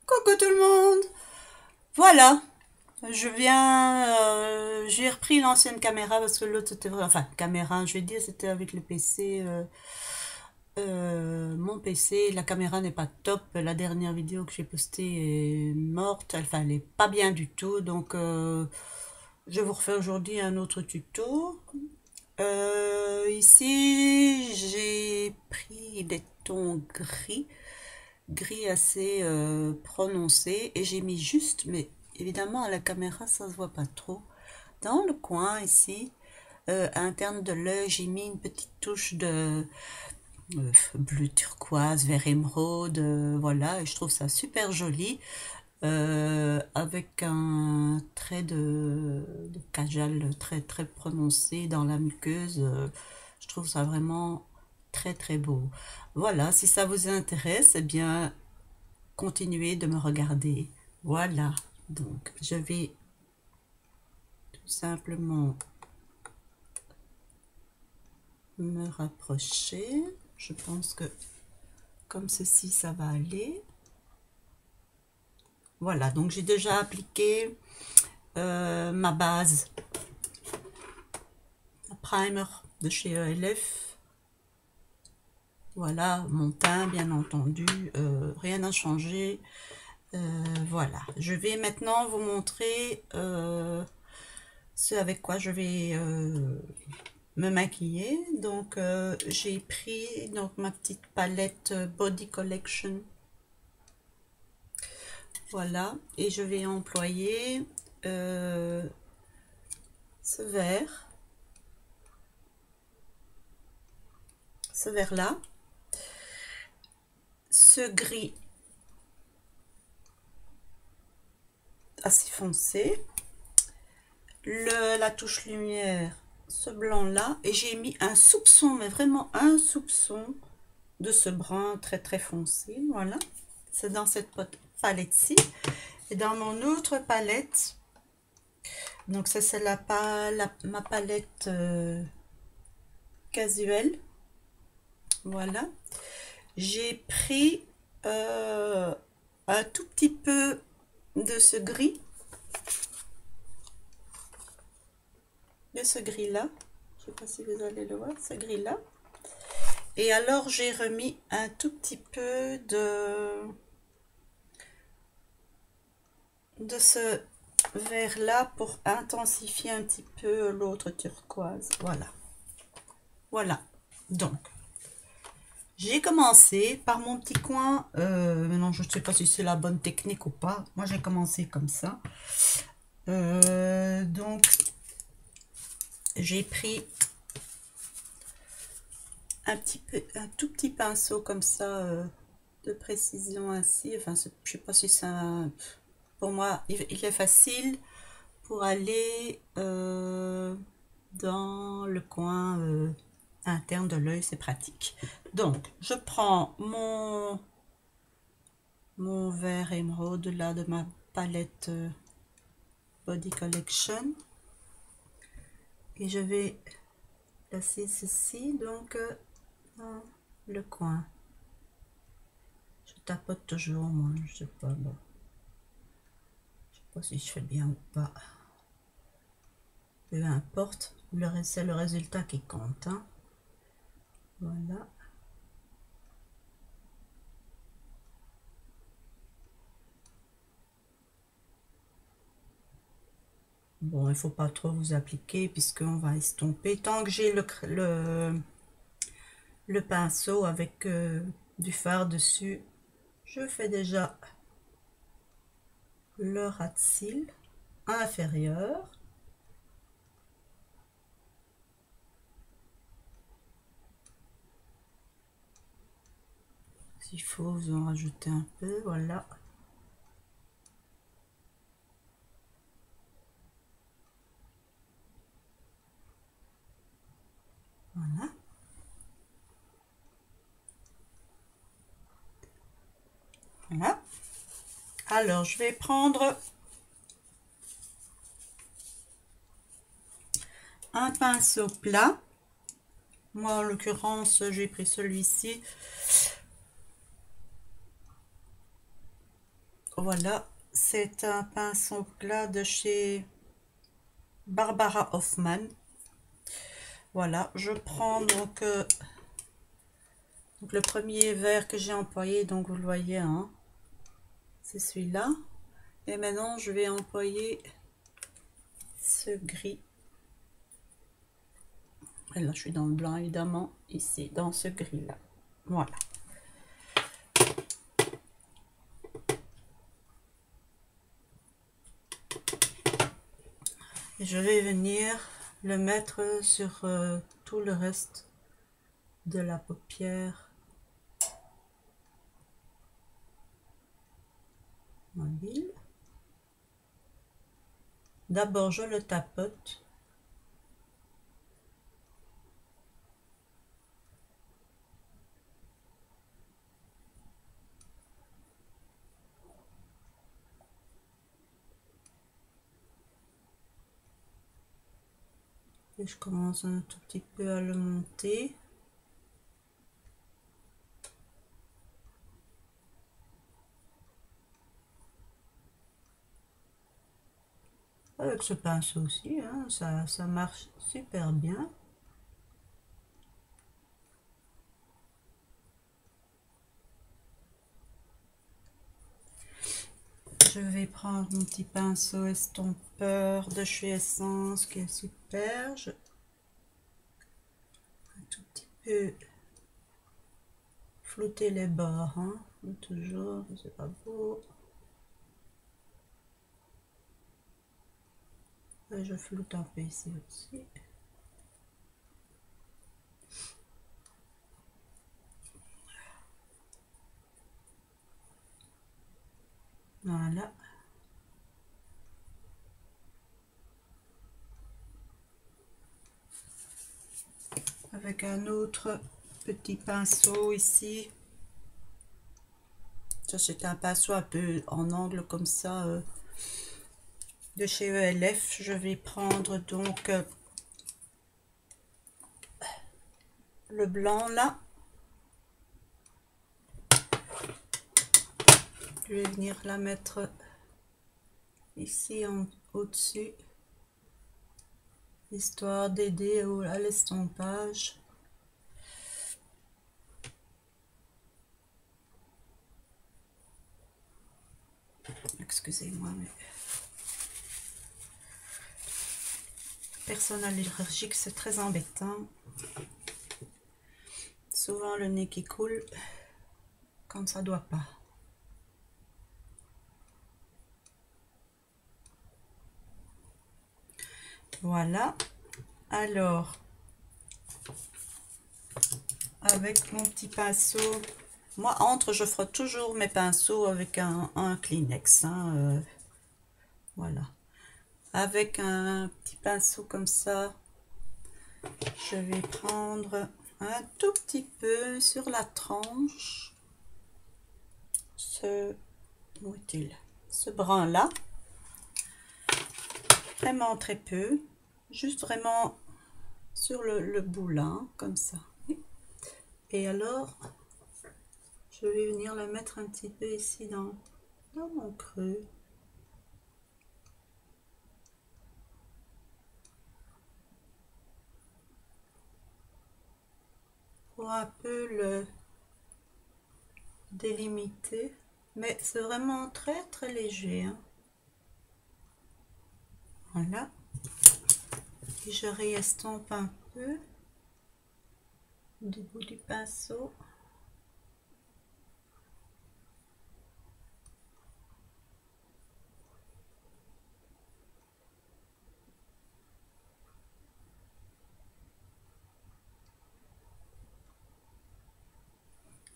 Coucou tout le monde! Voilà, j'ai repris l'ancienne caméra parce que l'autre c'était vrai, enfin caméra, je vais dire c'était avec le PC, mon PC, la caméra n'est pas top, la dernière vidéo que j'ai postée est morte, enfin elle est pas bien du tout, donc je vous refais aujourd'hui un autre tuto. Ici j'ai pris des tons gris assez prononcé et j'ai mis juste, mais évidemment à la caméra ça se voit pas trop, dans le coin ici, interne de l'œil, j'ai mis une petite touche de bleu turquoise, vert émeraude, voilà, et je trouve ça super joli, avec un trait de kajal très très prononcé dans la muqueuse, je trouve ça vraiment très très beau. Voilà, si ça vous intéresse, eh bien continuer de me regarder. Voilà, donc je vais tout simplement me rapprocher. Je pense que comme ceci, ça va aller. Voilà, donc j'ai déjà appliqué ma base, la primer de chez ELF. Voilà, mon teint, bien entendu, rien n'a changé. Voilà, je vais maintenant vous montrer ce avec quoi je vais me maquiller. Donc j'ai pris donc ma petite palette Body Collection, voilà, et je vais employer ce vert là, ce gris assez foncé, la touche lumière, ce blanc là, et j'ai mis un soupçon, mais vraiment un soupçon de ce brun très très foncé. Voilà, c'est dans cette palette-ci. Et dans mon autre palette, donc ça c'est ma palette casuelle, voilà, j'ai pris un tout petit peu de ce gris, là, je sais pas si vous allez le voir, ce gris là. Et alors j'ai remis un tout petit peu de ce vert là pour intensifier un petit peu l'autre turquoise. Voilà, voilà. Donc j'ai commencé par mon petit coin. Maintenant je ne sais pas si c'est la bonne technique ou pas. Moi j'ai commencé comme ça. Donc j'ai pris un tout petit pinceau comme ça, de précision ainsi. Enfin, je sais pas si ça, pour moi, il est facile pour aller dans le coin interne de l'œil, c'est pratique. Donc, je prends mon vert émeraude là de ma palette Body Collection et je vais placer ceci donc dans le coin. Je tapote toujours, moi, je sais pas, bon. Je sais pas si je fais bien ou pas. Peu importe, c'est le résultat qui compte, hein. Voilà. Bon, il faut pas trop vous appliquer puisqu'on va estomper. Tant que j'ai le pinceau avec du fard dessus, je fais déjà le ras de cils inférieur. S'il faut, vous en rajouter un peu, voilà. Voilà. Voilà. Alors, je vais prendre un pinceau plat. Moi, en l'occurrence, j'ai pris celui-ci. Voilà, c'est un pinceau plat de chez Barbara Hoffman. Voilà, je prends donc le premier vert que j'ai employé, donc vous le voyez, hein, c'est celui-là. Et maintenant, je vais employer ce gris. Et là, je suis dans le blanc, évidemment, ici, dans ce gris-là. Voilà. Et je vais venir le mettre sur tout le reste de la paupière mobile. D'abord, je le tapote. Et je commence un tout petit peu à le monter. Avec ce pinceau aussi, hein, ça marche super bien. Je vais prendre mon petit pinceau estompeur de chez Essence qui est super. Un tout petit peu flouter les bords, hein, toujours, c'est pas beau. Et je floute un peu ici aussi. Voilà. Avec un autre petit pinceau ici. Ça, c'est un pinceau un peu en angle comme ça de chez ELF. Je vais prendre donc le blanc là. Je vais venir la mettre ici au-dessus, histoire d'aider à l'estompage. Excusez-moi, mais personne allergique, c'est très embêtant. Souvent le nez qui coule quand ça doit pas. Voilà. Alors, avec mon petit pinceau, moi je frotte toujours mes pinceaux avec un Kleenex, hein, voilà. Avec un petit pinceau comme ça, je vais prendre un tout petit peu sur la tranche où est-il, ce brun là, vraiment très peu, juste vraiment sur le bout là, hein, comme ça. Et alors je vais venir le mettre un petit peu ici dans mon creux. Pour un peu le délimiter, mais c'est vraiment très très léger, hein. Voilà, et je réestompe un peu du bout du pinceau.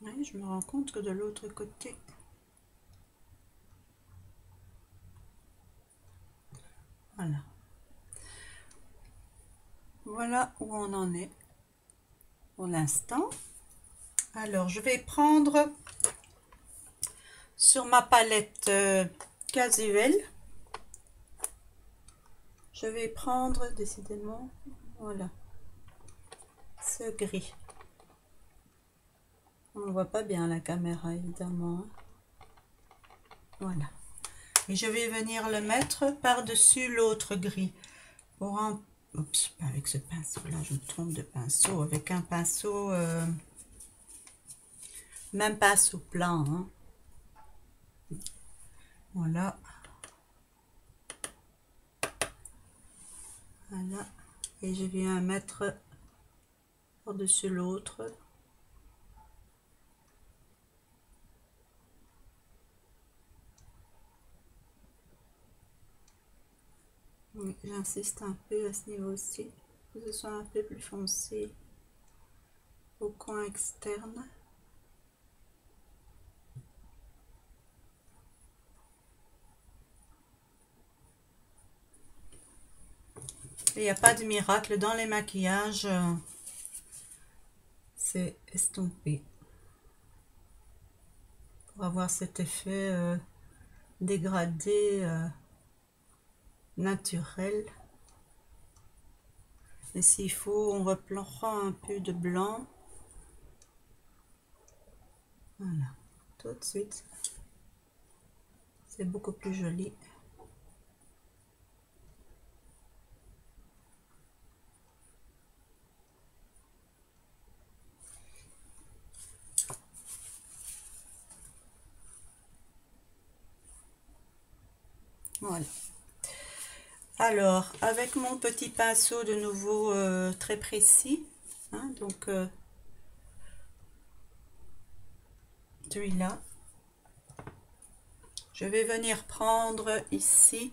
Oui, je me rends compte que de l'autre côté, voilà. Voilà où on en est pour l'instant. Alors, je vais prendre sur ma palette casuelle, je vais prendre décidément, voilà, ce gris. On ne voit pas bien la caméra, évidemment. Voilà. Et je vais venir le mettre par-dessus l'autre gris. Pour en... Oups, pas avec ce pinceau-là, je me trompe de pinceau. Avec un pinceau... Même pinceau plat. Hein. Voilà. Voilà. Et je viens mettre par-dessus l'autre. J'insiste un peu à ce niveau-ci, que ce soit un peu plus foncé au coin externe. Il n'y a pas de miracle dans les maquillages, c'est estompé. Pour avoir cet effet dégradé naturel. Et s'il faut, on reprend un peu de blanc. Voilà, tout de suite. C'est beaucoup plus joli. Voilà. Alors, avec mon petit pinceau de nouveau très précis, hein, donc celui-là, je vais venir prendre ici,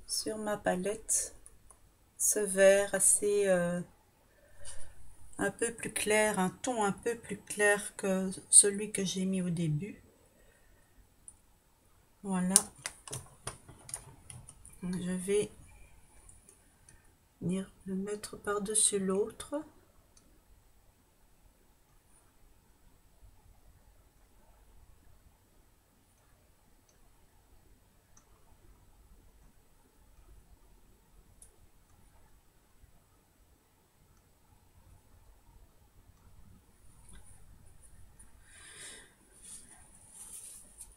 sur ma palette, ce vert assez un peu plus clair, un ton un peu plus clair que celui que j'ai mis au début. Voilà. Je vais venir le mettre par-dessus l'autre.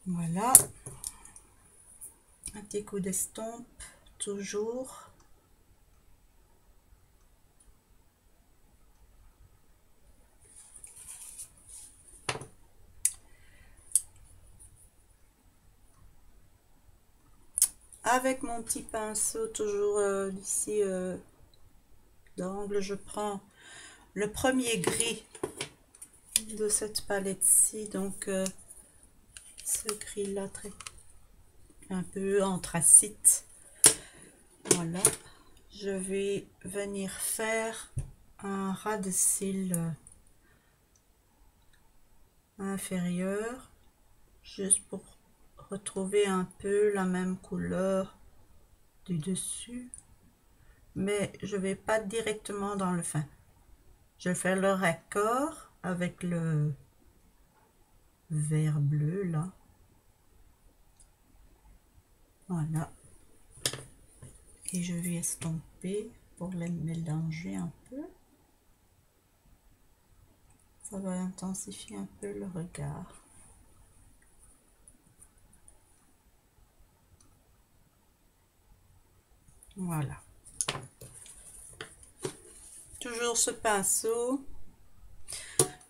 Voilà. Un petit coup d'estompe, toujours. Avec mon petit pinceau, toujours ici d'angle, je prends le premier gris de cette palette-ci, donc ce gris-là, un peu anthracite. Voilà. Je vais venir faire un ras de cils inférieur, juste pour retrouver un peu la même couleur du dessus, mais je vais pas directement dans le fin. Je vais faire le raccord avec le vert bleu là. Voilà. Et je vais estomper pour les mélanger un peu. Ça va intensifier un peu le regard. Voilà. Toujours ce pinceau.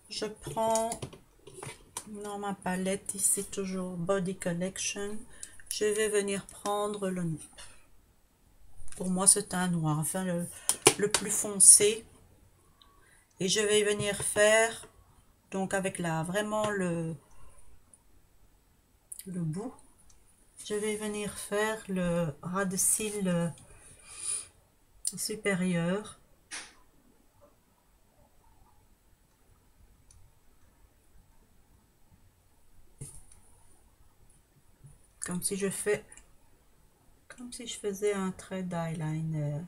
Je prends dans ma palette ici, toujours Body Collection. Je vais venir prendre le... Pour moi, c'est un noir, enfin le plus foncé. Et je vais venir faire, donc avec vraiment le bout, je vais venir faire le ras de cils supérieur. Comme si je faisais un trait d'eyeliner.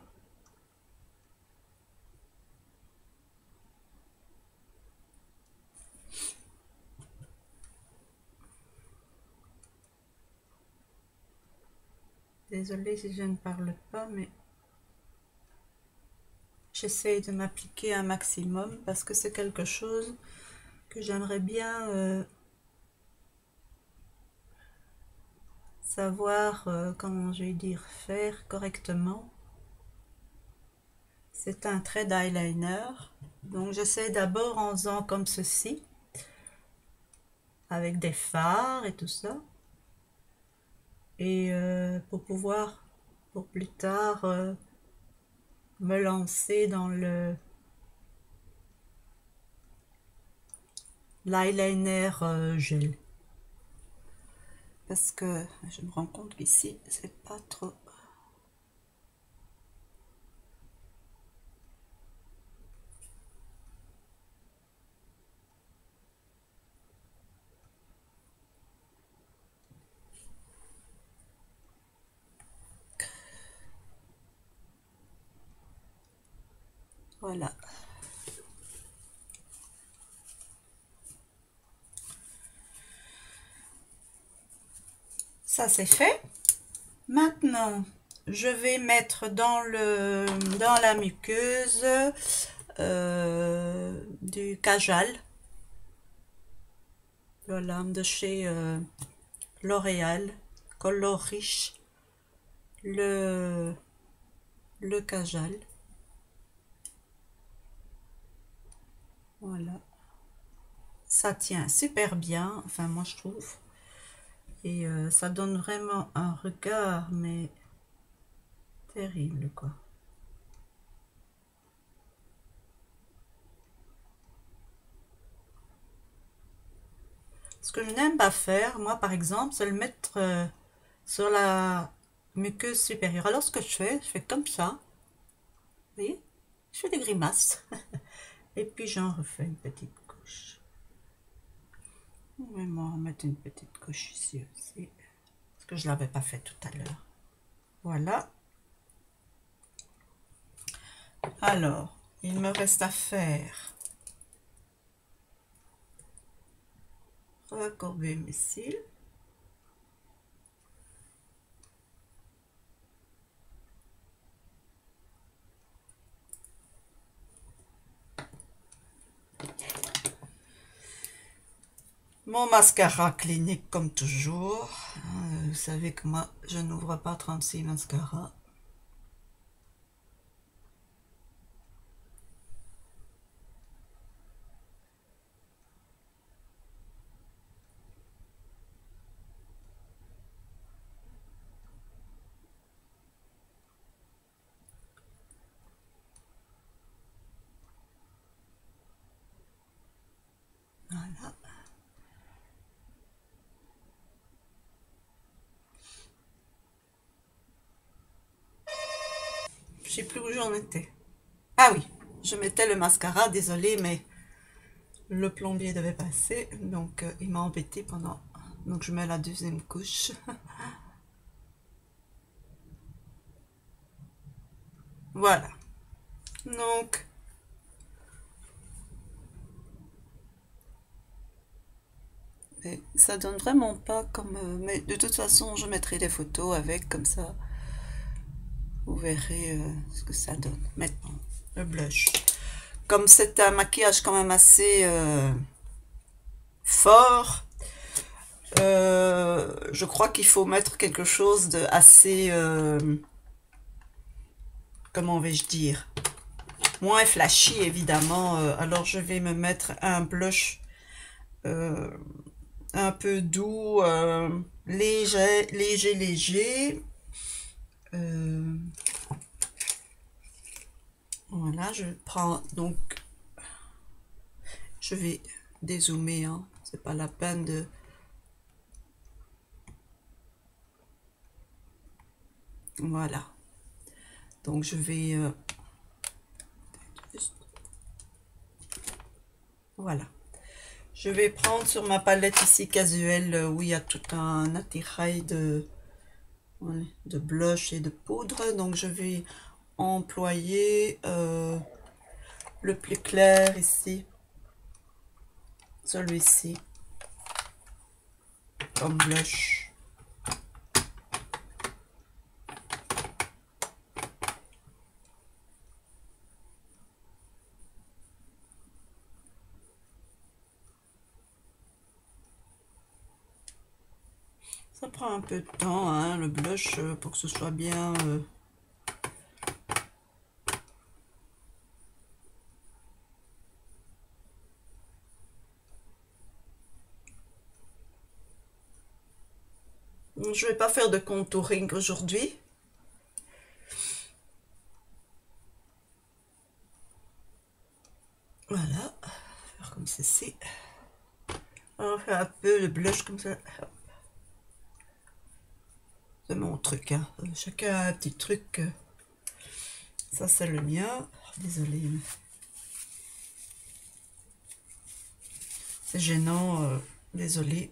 Désolée si je ne parle pas, mais j'essaye de m'appliquer un maximum parce que c'est quelque chose que j'aimerais bien savoir, comment je vais dire, faire correctement. C'est un trait d'eyeliner. Donc j'essaie d'abord en faisant comme ceci, avec des fards et tout ça. Et pour pouvoir, pour plus tard, me lancer dans le l'eyeliner gel. Parce que je me rends compte qu'ici, c'est pas trop... Voilà. Ça c'est fait. Maintenant, je vais mettre dans la muqueuse du Kajal. Voilà, de chez L'Oréal. Color riche. Le, le Kajal. Voilà. Ça tient super bien, enfin moi je trouve. Et ça donne vraiment un regard, mais terrible quoi. Ce que je n'aime pas faire, moi par exemple, c'est le mettre sur la muqueuse supérieure. Alors ce que je fais comme ça, vous voyez, je fais des grimaces. Et puis j'en refais une petite couche. On va m'en remettre une petite couche ici aussi, parce que je ne l'avais pas fait tout à l'heure. Voilà. Alors, il me reste à faire recourbir mes cils. Mon mascara clinique comme toujours. Vous savez que moi, je n'ouvre pas 36 mascaras. Voilà. Je sais plus où j'en étais. Ah oui, je mettais le mascara, désolé, mais le plombier devait passer, donc il m'a embêté pendant... Donc je mets la deuxième couche. Voilà. Donc, ça donne vraiment pas comme... mais de toute façon, je mettrai des photos avec, comme ça, vous verrez ce que ça donne. Maintenant, le blush. Comme c'est un maquillage quand même assez fort, je crois qu'il faut mettre quelque chose de assez... comment vais-je dire, moins flashy évidemment. Alors je vais me mettre un blush euh, un peu doux, léger. Euh, voilà, je prends donc, je vais dézoomer, hein, c'est pas la peine de... Voilà, donc je vais... voilà. Je vais prendre sur ma palette ici casuelle où il y a tout un attirail de blush et de poudre. Donc je vais employer le plus clair ici, celui-ci, comme blush. Ça prend un peu de temps, hein, le blush, pour que ce soit bien... Je vais pas faire de contouring aujourd'hui. Voilà, faire comme ceci. On fait un peu de blush comme ça. C'est mon truc, hein. Chacun a un petit truc. Ça, c'est le mien. Désolée. C'est gênant. Désolée.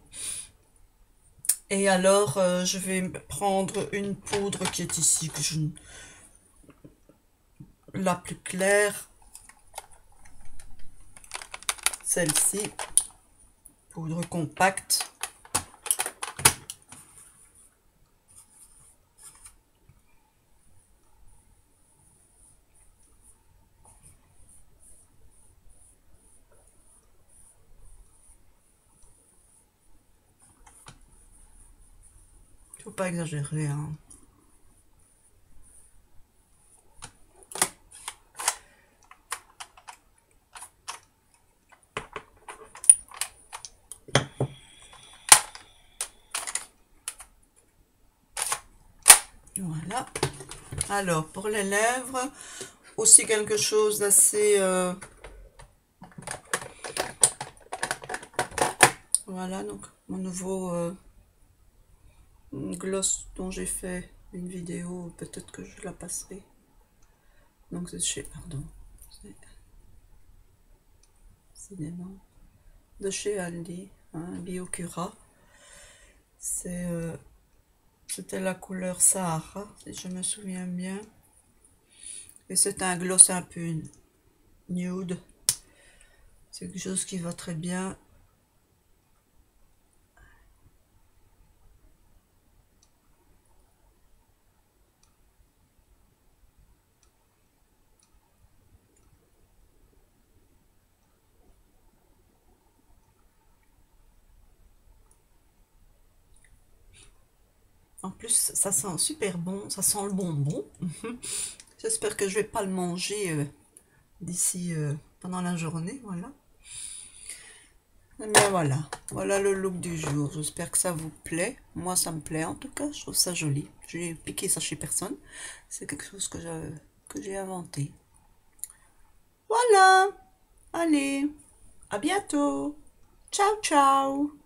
Et alors, je vais prendre une poudre qui est ici, que je... la plus claire. Celle-ci. Poudre compacte. Faut pas exagérer, hein. Voilà. Alors, pour les lèvres, aussi quelque chose d'assez... Voilà, donc mon nouveau gloss dont j'ai fait une vidéo, peut-être que je la passerai. Donc c'est chez... Pardon. C'est des noms. De chez Aldi, hein, Biocura. C'était la couleur Sahara, si je me souviens bien. Et c'est un gloss un peu nude. C'est quelque chose qui va très bien. En plus, ça sent super bon, ça sent le bonbon. J'espère que je vais pas le manger d'ici pendant la journée, voilà. Et bien voilà, voilà le look du jour. J'espère que ça vous plaît. Moi, ça me plaît en tout cas, je trouve ça joli. J'ai piqué ça chez personne. C'est quelque chose que j'ai inventé. Voilà, allez, à bientôt. Ciao, ciao.